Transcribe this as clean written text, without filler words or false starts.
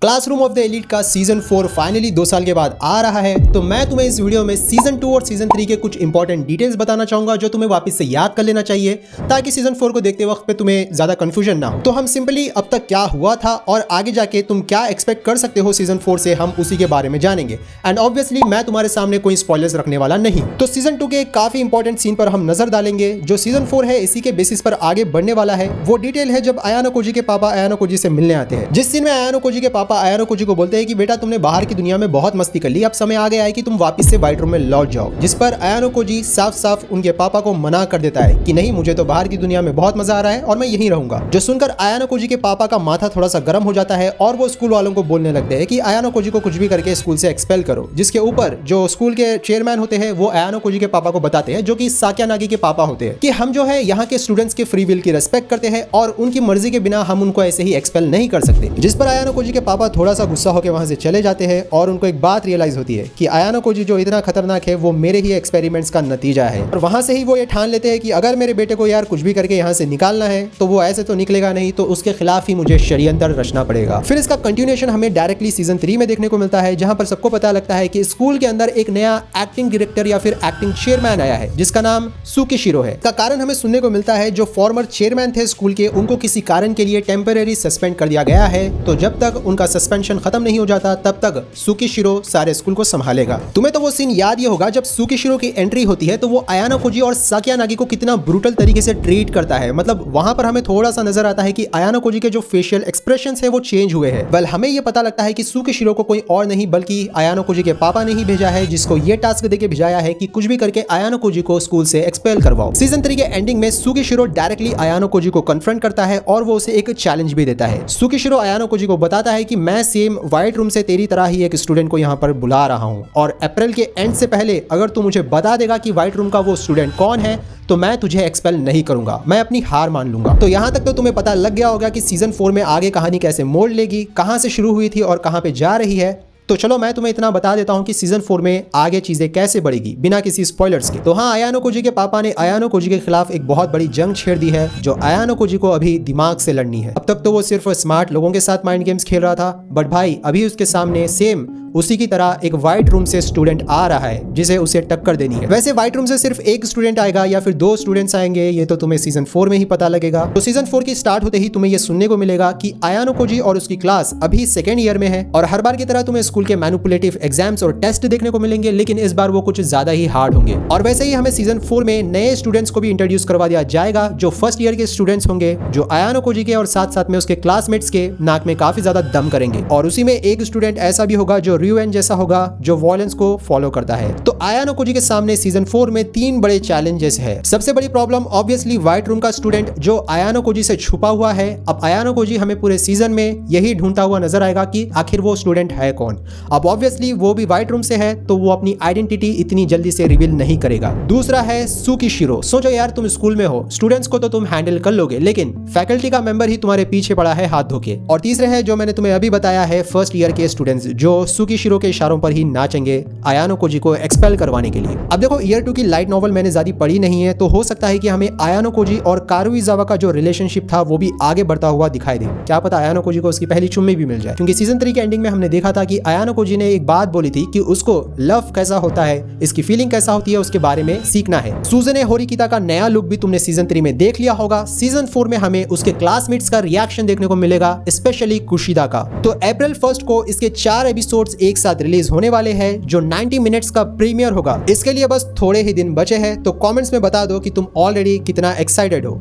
Classroom of the elite का season 4 finally 2 साल के बाद आ रहा है। तो मैं तुम्हें इस वीडियो में सीजन 2 और सीजन 3 के कुछ इंपॉर्टेंट डिटेल्स बताना चाहूंगा जो तुम्हें वापस से याद कर लेना चाहिए ताकि सीजन 4 को देखते वक्त पे तुम्हें ज्यादा कंफ्यूजन ना हो। तो हम सिंपली अब तक क्या हुआ था और आगे जाके तुम क्या एक्सपेक्ट कर सकते हो सीजन 4 से, हम उसी के बारे में जानेंगे। एंड ऑब्वियसली मैं तुम्हारे सामने कोई स्पॉयलर्स रखने वाला नहीं। तो सीजन 2 के एक काफी इंपॉर्टेंट सीन पर हम नजर डालेंगे। जो सीजन 4 है इसी के बेसिस पर आगे बढ़ने वाला है। वो डिटेल है जब आयानो कोजी के पापा आयानो कोजी से मिलने आते हैं। जिस सीन में आयानो कोजी के पापा आयानो कोजी को बोलते हैं कि बेटा तुमने बाहर की दुनिया में बहुत मस्ती कर ली, अब समय आ गया है कि तुम वापस से व्हाइट रूम में लौट जाओ। जिस पर आयानो कोजी साफ साफ उनके पापा को मना कर देता है कि नहीं, मुझे तो बाहर की दुनिया में बहुत मजा आ रहा है और मैं यहीं रहूंगा। जो सुनकर आयानो कोजी के पापा का माथा थोड़ा सा गर्म हो जाता है और वो स्कूल वालों को बोलने लगते हैं कि आयानो कोजी को कुछ भी करके स्कूल से एक्सपेल करो। जिसके ऊपर जो स्कूल के चेयरमैन होते हैं वो आयानो कोजी के पापा को बताते हैं, जो कि साक्यानागी के पापा होते हैं, कि हम जो है यहाँ के स्टूडेंट्स के फ्री विल की रेस्पेक्ट करते हैं और उनकी मर्जी के बिना हम उनको ऐसे ही एक्सपेल नहीं कर सकते। जिस पर आयानो कोजी के पापा थोड़ा सा गुस्सा होकर वहां से चले जाते हैं और उनको एक बात रियलाइज होती है कि आयानो कोजी जो इतना खतरनाक है वो मेरे ही एक्सपेरिमेंट्स का नतीजा है। और वहां से ही वो ये ठान लेते हैं कि अगर मेरे बेटे को यार कुछ भी करके यहाँ से निकालना है तो वो ऐसे तो निकलेगा नहीं, तो उसके खिलाफ ही मुझे षड्यंत्र रचना पड़ेगा। फिर इसका कंटिन्यूएशन हमें डायरेक्टली सीजन 3 में देखने को मिलता है, जहां पर सबको पता लगता है कि स्कूल के अंदर एक नया एक्टिंग डायरेक्टर या फिर एक्टिंग चेयरमैन आया है जिसका नाम सुकीशिरो है। का कारण हमें सुनने को मिलता है जो फॉर्मर चेयरमैन थे स्कूल के, उनको किसी कारण के लिए टेम्परेरी सस्पेंड कर दिया गया है। तो जब तक उनका सस्पेंशन खत्म नहीं हो जाता तब तक सुकीशिरो सारे स्कूल को संभालेगा। तुम्हें तो वो सीन याद ही होगा जब सुकीशिरो की एंट्री होती है तो वो आयानो कोजी और साक्यानागी को कितना ब्रूटल तरीके से ट्रीट करता है। मतलब वहां पर हमें थोड़ा सा नजर आता है कि आयानो कोजी के जो फेशियल एक्सप्रेशंस है वो चेंज हुए हैं। वेल हमें ये पता लगता है कि सुकीशिरो को कोई और नहीं बल्कि आयानो कोजी के पापा ने ही भेजा है, जिसको ये टास्क देके भेजाया है कि कुछ भी करके आयानो कोजी को स्कूल से एक्सपेल करवाओ। सीजन 3 के एंडिंग में सुकीशिरो डायरेक्टली आयानो कोजी को कन्फ्रंट करता है और वो उसे एक चैलेंज भी देता है। सुकीशिरो आयानो कोजी को बताता है कि मैं सेम व्हाइट रूम से तेरी तरह ही एक स्टूडेंट को यहाँ पर बुला रहा हूँ और अप्रैल के एंड से पहले अगर तू मुझे बता देगा कि व्हाइट रूम का वो स्टूडेंट कौन है तो मैं तुझे एक्सपेल नहीं करूंगा, मैं अपनी हार मान लूंगा। तो यहाँ तक तो तुम्हें पता लग गया होगा कि सीजन 4 में आगे कहानी कैसे मोड़ लेगी, कहां से शुरू हुई थी और कहां पे जा रही है। तो चलो मैं तुम्हें इतना बता देता हूं कि सीजन 4 में आगे चीजें कैसे बढ़ेगी बिना किसी स्पॉयलर्स के। तो हाँ, आयानो कोजी के पापा ने आयानो कोजी के खिलाफ एक बहुत बड़ी जंग छेड़ दी है जो आयानो कोजी को अभी दिमाग से लड़नी है। अब तक तो वो सिर्फ स्मार्ट लोगों के साथ माइंड गेम्स खेल रहा था, बट भाई अभी उसके सामने सेम उसी की तरह एक व्हाइट रूम से स्टूडेंट आ रहा है जिसे उसे टक्कर देनी है। वैसे व्हाइट रूम से सिर्फ एक स्टूडेंट आएगा या फिर 2 स्टूडेंट्स आएंगे ये तो तुम्हें सीजन 4 में ही पता लगेगा। तो सीजन 4 की स्टार्ट होते ही तुम्हें ये सुनने को मिलेगा कि आयानो कोजी और उसकी क्लास अभी सेकेंड ईयर में है और हर बार की तरह तुम्हें स्कूल के मैनिपुलेटिव एग्जाम्स और टेस्ट देखने को मिलेंगे, लेकिन इस बार वो कुछ ज्यादा ही हार्ड होंगे। और वैसे ही हमें सीजन 4 में नए स्टूडेंट्स को भी इंट्रोड्यूस करवा दिया जाएगा जो फर्स्ट ईयर के स्टूडेंट्स होंगे, जो आयानो कोजी के और साथ साथ में उसके क्लासमेट्स के नाक में काफी ज्यादा दम करेंगे। और उसी में एक स्टूडेंट ऐसा भी होगा जो रियूएन जैसा होगा जो वॉयलेंस को फॉलो करता है। तो आयानो कोजी के सामने सीजन 4 में 3 बड़े चैलेंजेस है। सबसे बड़ी प्रॉब्लम ऑब्वियसली व्हाइट रूम का स्टूडेंट जो आयानो कोजी से छुपा हुआ है। अब आयानो कोजी हमें पूरे सीजन में यही ढूंढता हुआ नजर आएगा कि आखिर वो स्टूडेंट है कौन। अब ऑब्वियसली वो भी व्हाइट रूम से है तो वो अपनी आइडेंटिटी इतनी जल्दी से रिवील नहीं करेगा। दूसरा है सुकीशिरो। सोचो यार, तुम स्कूल में हो, स्टूडेंट्स को तो तुम हैंडल कर लोगे, लेकिन फैकल्टी का मेंबर ही तुम्हारे पीछे पड़ा है हाथ धोके। और तीसरे है जो मैंने तुम्हें अभी बताया है, फर्स्ट ईयर के स्टूडेंट्स जो सुकीशिरो के इशारों पर ही नाचेंगे आयानो कोजी को एक्सपेल करवाने के लिए। अब देखो, ईयर 2 की लाइट नॉवल मैंने ज्यादा पढ़ी नहीं है, तो हो सकता है कि हमें आयानो कोजी और कारुइजावा का जो रिलेशनशिप था वो भी आगे बढ़ता हुआ दिखाई दे। क्या पता आयानो कोजी को उसकी पहली चुम्मी भी मिल जाए, क्योंकि सीजन 3 के एंडिंग में हमने देखा था कि आयानो कोजी ने एक बात बोली थी कि उसको लव कैसा होता है, इसकी फीलिंग कैसा होती है, उसके बारे में सीखना है। सुजुने होरिकिता का नया लुक भी तुमने सीजन 3 में देख लिया होगा। सीजन 4 में हमें उसके क्लासमेट्स का रिएक्शन देखने को मिलेगा, स्पेशली कुशिदा का। तो अप्रैल 1 को इसके 4 एपिसोड्स एक साथ रिलीज होने वाले हैं जो 90 मिनट्स का प्रीमियर होगा। इसके लिए बस थोड़े ही दिन बचे हैं, तो कमेंट्स में बता दो कि तुम ऑलरेडी कितना एक्साइटेड हो।